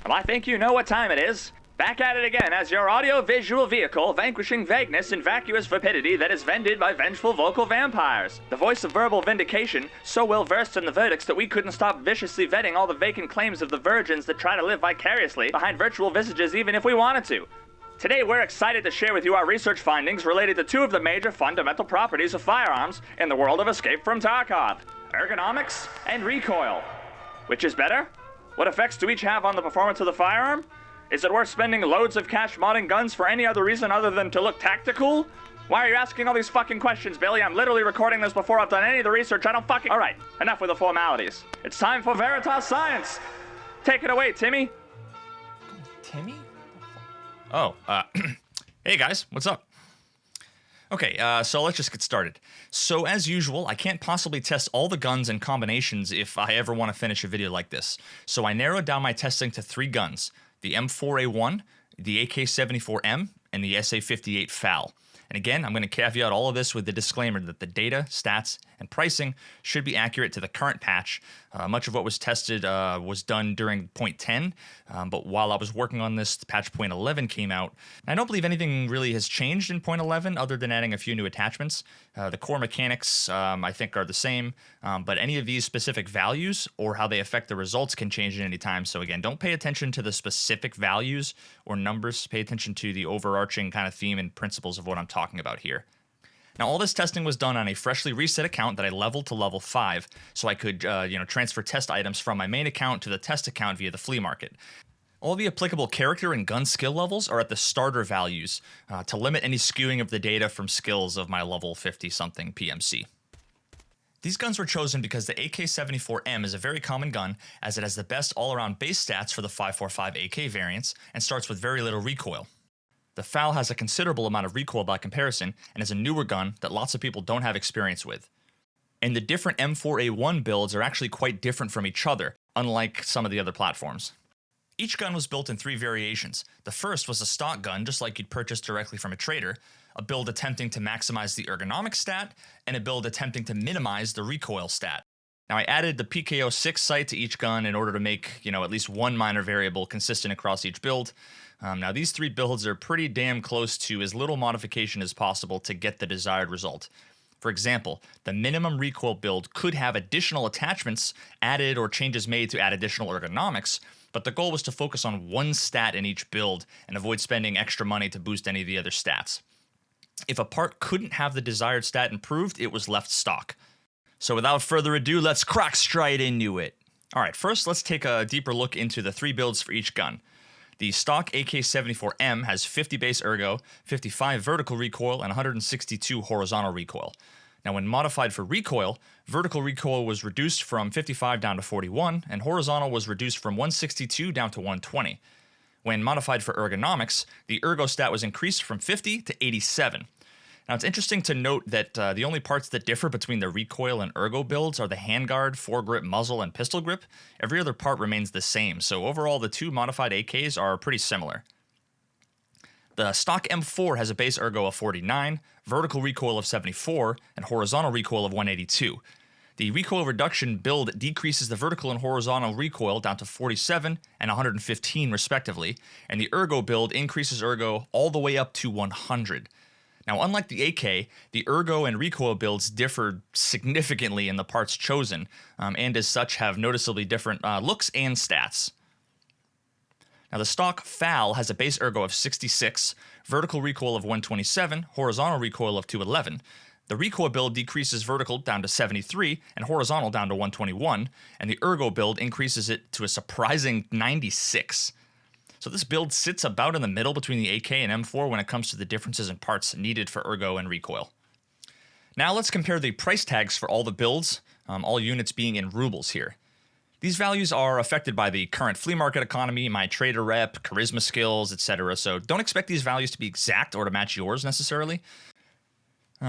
Well, I think you know what time it is. Back at it again as your audio-visual vehicle, vanquishing vagueness and vacuous vapidity that is vended by vengeful vocal vampires. The voice of verbal vindication, so well versed in the verdicts that we couldn't stop viciously vetting all the vacant claims of the virgins that try to live vicariously behind virtual visages even if we wanted to. Today we're excited to share with you our research findings related to two of the major fundamental properties of firearms in the world of Escape from Tarkov: ergonomics and recoil. Which is better? What effects do each have on the performance of the firearm? Is it worth spending loads of cash modding guns for any other reason other than to look tactical? Why are you asking all these fucking questions, Billy? I'm literally recording this before I've done any of the research. I don't fucking... Alright, enough with the formalities. It's time for Veritas Science! Take it away, Timmy! Timmy? Oh, hey guys, what's up? Okay, so let's just get started. So as usual, I can't possibly test all the guns and combinations if I ever want to finish a video like this. So I narrowed down my testing to 3 guns: the M4A1, the AK-74M, and the SA-58 FAL. And again, I'm going to caveat all of this with the disclaimer that the data, stats, and pricing should be accurate to the current patch. Much of what was tested was done during point 10, but while I was working on this, patch point 11 came out. I don't believe anything really has changed in point 11 other than adding a few new attachments. The core mechanics, I think, are the same, but any of these specific values or how they affect the results can change at any time. So again, don't pay attention to the specific values or numbers. Pay attention to the overarching kind of theme and principles of what I'm talking about here. Now, all this testing was done on a freshly reset account that I leveled to level 5, so I could, transfer test items from my main account to the test account via the flea market. All the applicable character and gun skill levels are at the starter values to limit any skewing of the data from skills of my level 50-something PMC. These guns were chosen because the AK-74M is a very common gun, as it has the best all-around base stats for the 5.45 AK variants and starts with very little recoil. The FAL has a considerable amount of recoil by comparison and is a newer gun that lots of people don't have experience with. And the different M4A1 builds are actually quite different from each other, unlike some of the other platforms. Each gun was built in 3 variations. The first was a stock gun, just like you'd purchase directly from a trader, a build attempting to maximize the ergonomic stat, and a build attempting to minimize the recoil stat. Now, I added the PKO6 sight to each gun in order to make, at least one minor variable consistent across each build. Now, these 3 builds are pretty damn close to as little modification as possible to get the desired result. For example, the minimum recoil build could have additional attachments added or changes made to add additional ergonomics, but the goal was to focus on one stat in each build and avoid spending extra money to boost any of the other stats. If a part couldn't have the desired stat improved, it was left stock. So without further ado, let's crack straight into it. Alright, first let's take a deeper look into the 3 builds for each gun. The stock AK-74M has 50 base ergo, 55 vertical recoil, and 162 horizontal recoil. Now, when modified for recoil, vertical recoil was reduced from 55 down to 41, and horizontal was reduced from 162 down to 120. When modified for ergonomics, the ergo stat was increased from 50 to 87. Now, it's interesting to note that the only parts that differ between the recoil and ergo builds are the handguard, foregrip, muzzle, and pistol grip. Every other part remains the same, so overall the 2 modified AKs are pretty similar. The stock M4 has a base ergo of 49, vertical recoil of 74, and horizontal recoil of 182. The recoil reduction build decreases the vertical and horizontal recoil down to 47 and 115 respectively, and the ergo build increases ergo all the way up to 100. Now, unlike the AK, the ergo and recoil builds differ significantly in the parts chosen, and as such have noticeably different looks and stats. Now, the stock FAL has a base ergo of 66, vertical recoil of 127, horizontal recoil of 211. The recoil build decreases vertical down to 73 and horizontal down to 121, and the ergo build increases it to a surprising 96. So this build sits about in the middle between the AK and M4 when it comes to the differences in parts needed for ergo and recoil. Now let's compare the price tags for all the builds, all units being in rubles here. These values are affected by the current flea market economy, my trader rep, charisma skills, etc. So don't expect these values to be exact or to match yours necessarily.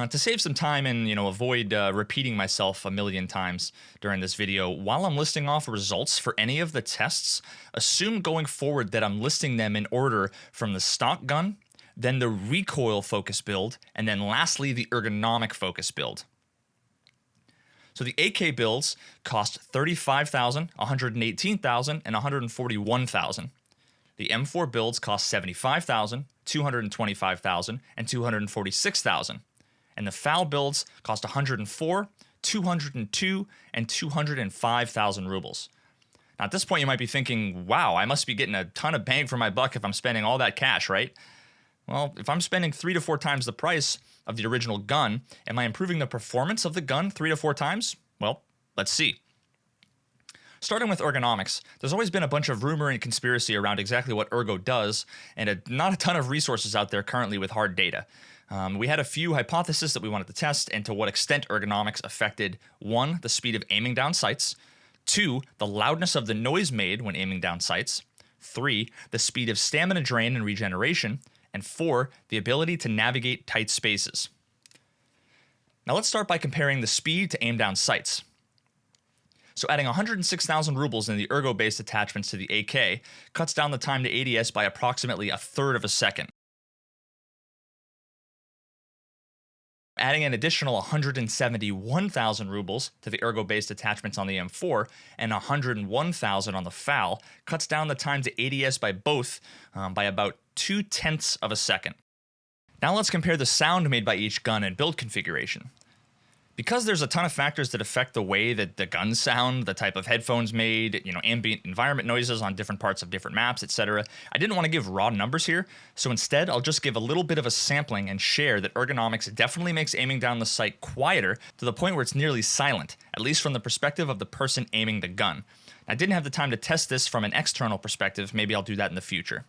To save some time and avoid repeating myself a million times during this video, while I'm listing off results for any of the tests, assume going forward that I'm listing them in order from the stock gun, then the recoil focus build, and then lastly the ergonomic focus build. So the AK builds cost $35,000, $118,000, and $141,000. The M4 builds cost $75,000, $225,000, and $246,000. And the FAL builds cost 104, 202, and 205,000 rubles. Now, at this point, you might be thinking, wow, I must be getting a ton of bang for my buck if I'm spending all that cash, right? Well, if I'm spending 3 to 4 times the price of the original gun, am I improving the performance of the gun 3 to 4 times? Well, let's see. Starting with ergonomics, there's always been a bunch of rumor and conspiracy around exactly what Ergo does, and not a ton of resources out there currently with hard data. We had a few hypotheses that we wanted to test and to what extent ergonomics affected 1, the speed of aiming down sights, 2, the loudness of the noise made when aiming down sights, 3, the speed of stamina drain and regeneration, and 4, the ability to navigate tight spaces. Now let's start by comparing the speed to aim down sights. So adding 106,000 rubles in the ergo-based attachments to the AK cuts down the time to ADS by approximately a third of a second. Adding an additional 171,000 rubles to the ergo-based attachments on the M4 and 101,000 on the FAL cuts down the time to ADS by both by about 0.2 of a second. Now let's compare the sound made by each gun and build configuration. Because there's a ton of factors that affect the way that the guns sound, the type of headphones made, ambient environment noises on different parts of different maps, etc., I didn't want to give raw numbers here, so instead I'll just give a little bit of a sampling and share that ergonomics definitely makes aiming down the sight quieter to the point where it's nearly silent, at least from the perspective of the person aiming the gun. I didn't have the time to test this from an external perspective, maybe I'll do that in the future.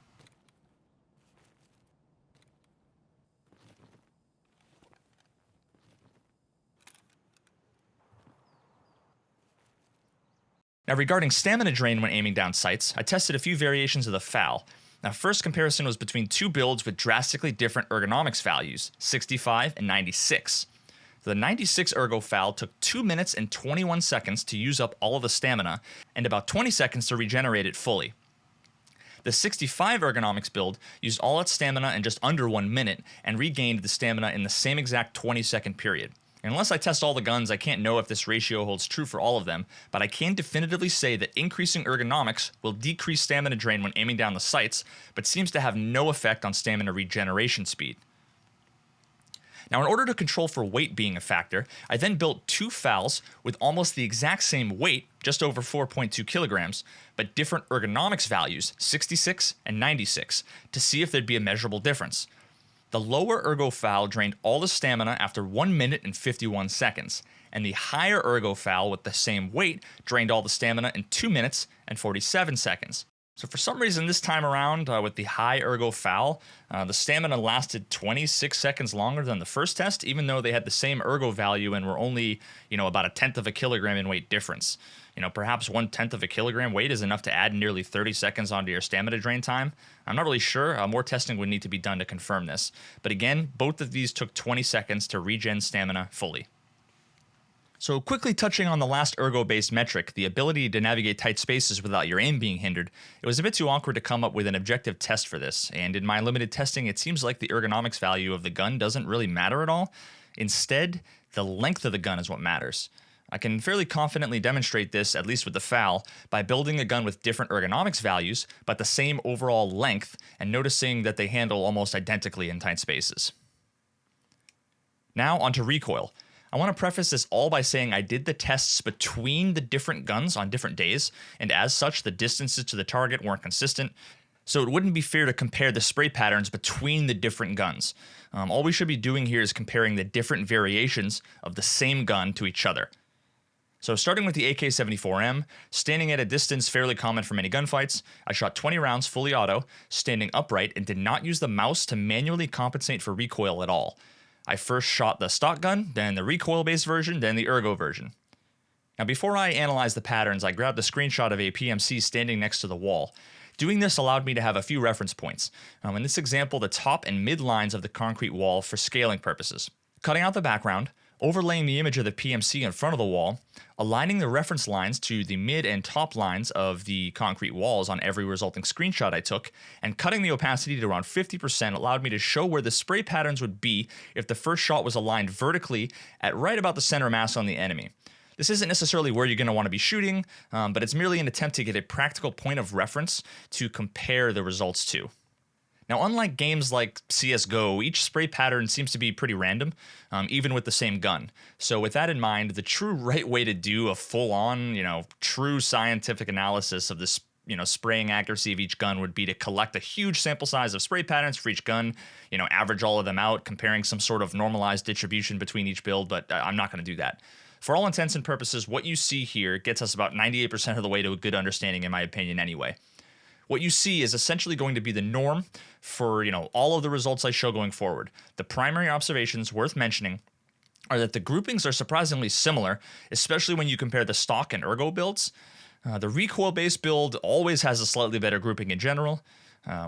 Now, regarding stamina drain when aiming down sights, I tested a few variations of the FAL. Now, first comparison was between 2 builds with drastically different ergonomics values, 65 and 96. The 96 ergo FAL took 2 minutes and 21 seconds to use up all of the stamina, and about 20 seconds to regenerate it fully. The 65 ergonomics build used all its stamina in just under 1 minute, and regained the stamina in the same exact 20-second period. Unless I test all the guns, I can't know if this ratio holds true for all of them, but I can definitively say that increasing ergonomics will decrease stamina drain when aiming down the sights, but seems to have no effect on stamina regeneration speed. Now, in order to control for weight being a factor, I then built 2 FALs with almost the exact same weight, just over 4.2 kilograms, but different ergonomics values, 66 and 96, to see if there'd be a measurable difference. The lower ergo FAL drained all the stamina after 1 minute and 51 seconds, and the higher ergo FAL with the same weight drained all the stamina in 2 minutes and 47 seconds. So for some reason this time around, with the high ergo FAL, the stamina lasted 26 seconds longer than the first test, even though they had the same ergo value and were only, about 1/10 of a kilogram in weight difference. Perhaps 1/10 of a kilogram weight is enough to add nearly 30 seconds onto your stamina drain time. I'm not really sure. More testing would need to be done to confirm this. But again, both of these took 20 seconds to regen stamina fully. So quickly touching on the last ergo-based metric, the ability to navigate tight spaces without your aim being hindered, it was a bit too awkward to come up with an objective test for this, and in my limited testing it seems like the ergonomics value of the gun doesn't really matter at all. Instead, the length of the gun is what matters. I can fairly confidently demonstrate this, at least with the FAL, by building a gun with different ergonomics values, but the same overall length, and noticing that they handle almost identically in tight spaces. Now onto recoil. I want to preface this all by saying I did the tests between the different guns on different days, and as such the distances to the target weren't consistent, so it wouldn't be fair to compare the spray patterns between the different guns. All we should be doing here is comparing the different variations of the same gun to each other. So starting with the AK-74M, standing at a distance fairly common for many gunfights, I shot 20 rounds fully auto, standing upright, and did not use the mouse to manually compensate for recoil at all. I first shot the stock gun, then the recoil-based version, then the ergo version. Now before I analyzed the patterns, I grabbed a screenshot of a PMC standing next to the wall. Doing this allowed me to have a few reference points. In this example, the top and mid lines of the concrete wall for scaling purposes. Cutting out the background, overlaying the image of the PMC in front of the wall, aligning the reference lines to the mid and top lines of the concrete walls on every resulting screenshot I took, and cutting the opacity to around 50% allowed me to show where the spray patterns would be if the first shot was aligned vertically at right about the center mass on the enemy. This isn't necessarily where you're going to want to be shooting, but it's merely an attempt to get a practical point of reference to compare the results to. Now, unlike games like CSGO, each spray pattern seems to be pretty random, even with the same gun. So with that in mind, the true right way to do a full-on, true scientific analysis of this, spraying accuracy of each gun would be to collect a huge sample size of spray patterns for each gun, average all of them out, comparing some sort of normalized distribution between each build, but I'm not going to do that. For all intents and purposes, what you see here gets us about 98% of the way to a good understanding, in my opinion, anyway. What you see is essentially going to be the norm for, all of the results I show going forward. The primary observations worth mentioning are that the groupings are surprisingly similar, especially when you compare the stock and ergo builds. The recoil-based build always has a slightly better grouping in general.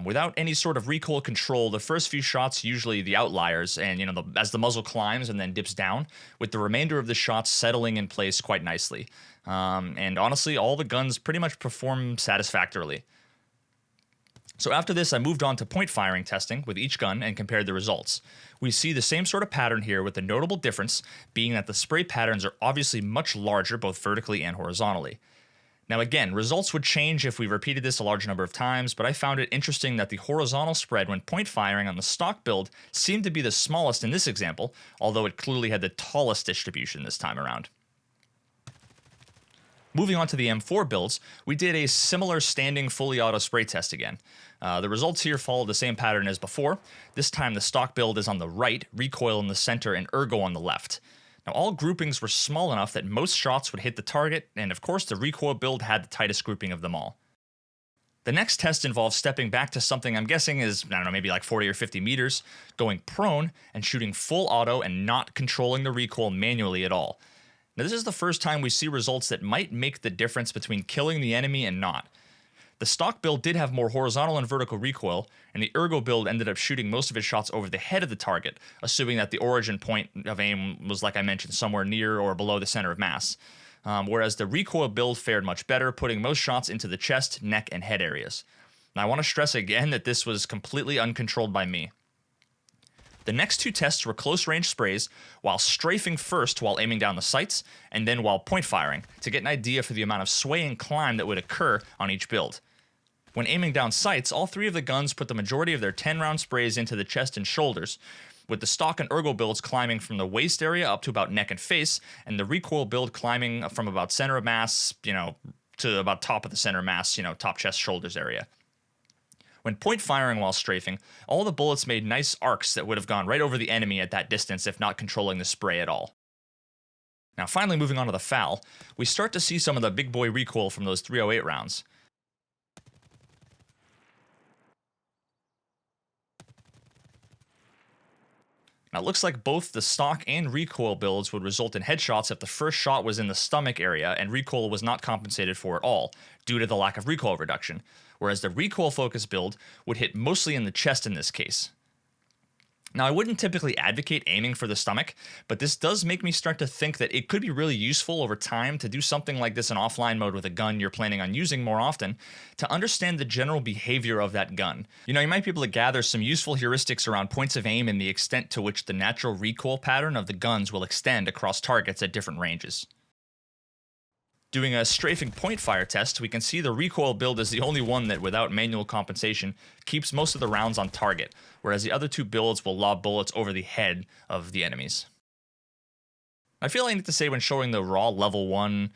Without any sort of recoil control, the first few shots usually the outliers, and as the muzzle climbs and then dips down, with the remainder of the shots settling in place quite nicely. And honestly, all the guns pretty much perform satisfactorily. So after this, I moved on to point firing testing with each gun and compared the results. We see the same sort of pattern here, with the notable difference being that the spray patterns are obviously much larger both vertically and horizontally. Now again, results would change if we repeated this a large number of times, but I found it interesting that the horizontal spread when point firing on the stock build seemed to be the smallest in this example, although it clearly had the tallest distribution this time around. Moving on to the M4 builds, we did a similar standing fully auto spray test again. The results here follow the same pattern as before. This time the stock build is on the right, recoil in the center, and ergo on the left. Now all groupings were small enough that most shots would hit the target, and of course the recoil build had the tightest grouping of them all. The next test involves stepping back to something I'm guessing is, maybe like 40 or 50 meters, going prone and shooting full auto and not controlling the recoil manually at all. Now this is the first time we see results that might make the difference between killing the enemy and not. The stock build did have more horizontal and vertical recoil, and the ergo build ended up shooting most of its shots over the head of the target, assuming that the origin point of aim was, like I mentioned, somewhere near or below the center of mass. Whereas the recoil build fared much better, putting most shots into the chest, neck, and head areas. Now I want to stress again that this was completely uncontrolled by me. The next two tests were close-range sprays, while strafing first while aiming down the sights, and then while point firing, to get an idea for the amount of sway and climb that would occur on each build. When aiming down sights, all three of the guns put the majority of their 10-round sprays into the chest and shoulders, with the stock and ergo builds climbing from the waist area up to about neck and face, and the recoil build climbing from about center of mass, to about top of the center mass, top chest shoulders area. When point firing while strafing, all the bullets made nice arcs that would have gone right over the enemy at that distance if not controlling the spray at all. Now finally moving on to the FAL, we start to see some of the big boy recoil from those .308 rounds. Now it looks like both the stock and recoil builds would result in headshots if the first shot was in the stomach area and recoil was not compensated for at all, due to the lack of recoil reduction, whereas the recoil focus build would hit mostly in the chest in this case. Now I wouldn't typically advocate aiming for the stomach, but this does make me start to think that it could be really useful over time to do something like this in offline mode with a gun you're planning on using more often, to understand the general behavior of that gun. You might be able to gather some useful heuristics around points of aim and the extent to which the natural recoil pattern of the guns will extend across targets at different ranges. Doing a strafing point fire test, we can see the recoil build is the only one that, without manual compensation, keeps most of the rounds on target, whereas the other two builds will lob bullets over the head of the enemies. I feel I need to say when showing the raw level 1,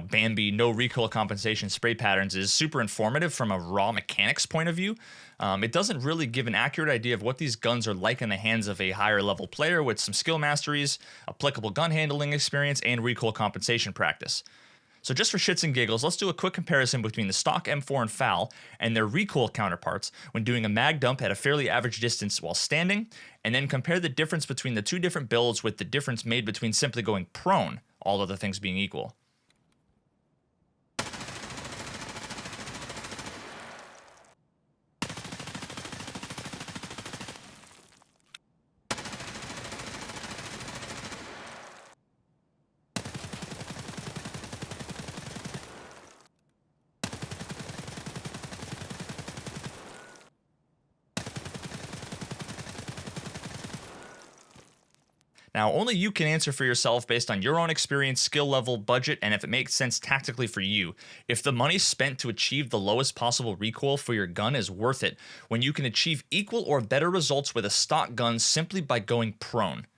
Bambi, no recoil compensation spray patterns is super informative from a raw mechanics point of view. It doesn't really give an accurate idea of what these guns are like in the hands of a higher level player with some skill masteries, applicable gun handling experience, and recoil compensation practice. So just for shits and giggles, let's do a quick comparison between the stock M4 and FAL and their recoil counterparts when doing a mag dump at a fairly average distance while standing, and then compare the difference between the two different builds with the difference made between simply going prone, all other things being equal. Now, only you can answer for yourself based on your own experience, skill level, budget, and if it makes sense tactically for you. If the money spent to achieve the lowest possible recoil for your gun is worth it, when you can achieve equal or better results with a stock gun simply by going prone.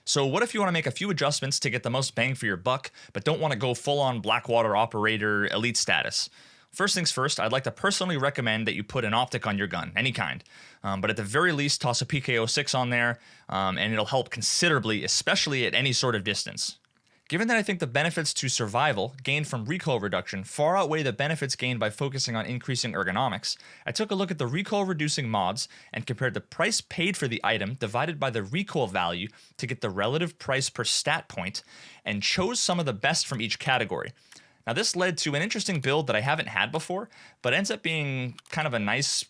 So what if you want to make a few adjustments to get the most bang for your buck, but don't want to go full-on Blackwater operator elite status? First things first, I'd like to personally recommend that you put an optic on your gun, any kind. But at the very least, toss a PK06 on there, and it'll help considerably, especially at any sort of distance. Given that I think the benefits to survival gained from recoil reduction far outweigh the benefits gained by focusing on increasing ergonomics, I took a look at the recoil reducing mods and compared the price paid for the item divided by the recoil value to get the relative price per stat point, and chose some of the best from each category. Now this led to an interesting build that I haven't had before, but ends up being kind of a nice,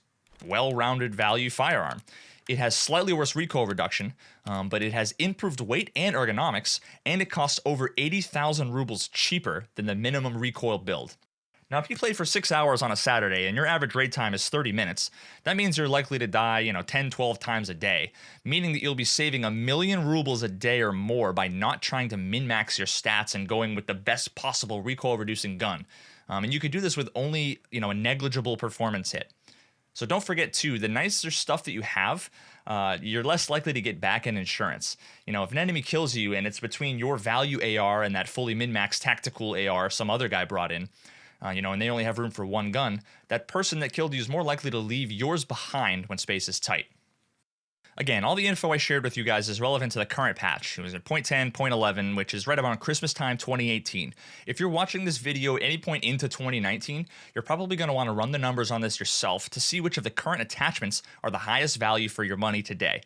well-rounded value firearm. It has slightly worse recoil reduction, but it has improved weight and ergonomics, and it costs over 80,000 rubles cheaper than the minimum recoil build. Now, if you played for 6 hours on a Saturday and your average raid time is 30 minutes, that means you're likely to die, 10, 12 times a day, meaning that you'll be saving 1,000,000 rubles a day or more by not trying to min-max your stats and going with the best possible recoil-reducing gun. And you could do this with only, a negligible performance hit. So don't forget, too, the nicer stuff that you have, you're less likely to get back in insurance. If an enemy kills you and it's between your value AR and that fully min-max tactical AR some other guy brought in, and they only have room for one gun, that person that killed you is more likely to leave yours behind when space is tight. Again, all the info I shared with you guys is relevant to the current patch. It was at 0.10, 0.11, which is right around Christmas time 2018. If you're watching this video at any point into 2019, you're probably going to want to run the numbers on this yourself to see which of the current attachments are the highest value for your money today.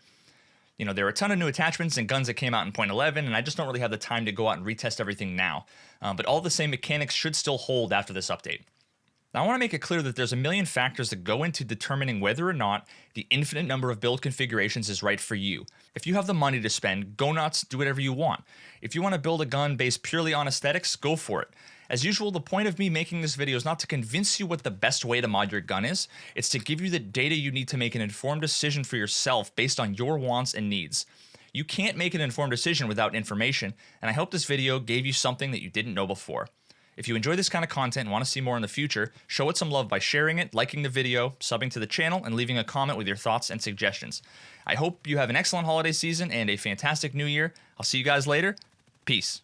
There are a ton of new attachments and guns that came out in 0.11, and I just don't really have the time to go out and retest everything now. But all the same mechanics should still hold after this update. Now, I want to make it clear that there's a million factors that go into determining whether or not the infinite number of build configurations is right for you. If you have the money to spend, go nuts, do whatever you want. If you want to build a gun based purely on aesthetics, go for it. As usual, the point of me making this video is not to convince you what the best way to mod your gun is, it's to give you the data you need to make an informed decision for yourself based on your wants and needs. You can't make an informed decision without information, and I hope this video gave you something that you didn't know before. If you enjoy this kind of content and want to see more in the future, show it some love by sharing it, liking the video, subbing to the channel, and leaving a comment with your thoughts and suggestions. I hope you have an excellent holiday season and a fantastic new year. I'll see you guys later. Peace.